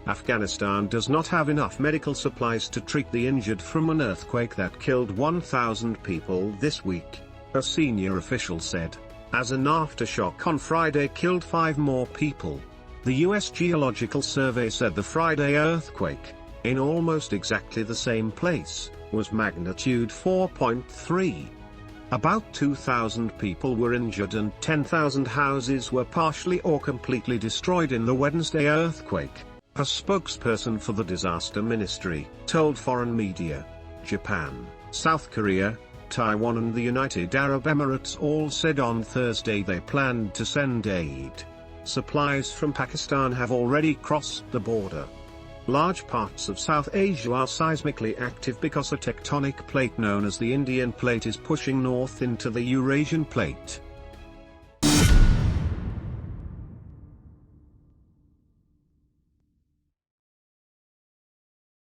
Afghanistan does not have enough medical supplies to treat the injured from an earthquake that killed 1,000 people this week, a senior official said, as an aftershock on Friday killed 5 more people. The U.S. Geological Survey said the Friday earthquake, in almost exactly the same place, was magnitude 4.3. About 2,000 people were injured and 10,000 houses were partially or completely destroyed in the Wednesday earthquake, a spokesperson for the disaster ministry told foreign media. Japan, South Korea, Taiwan and the United Arab Emirates all said on Thursday they planned to send aid. Supplies from Pakistan have already crossed the border. Large parts of South Asia are seismically active because a tectonic plate known as the Indian Plate is pushing north into the Eurasian Plate.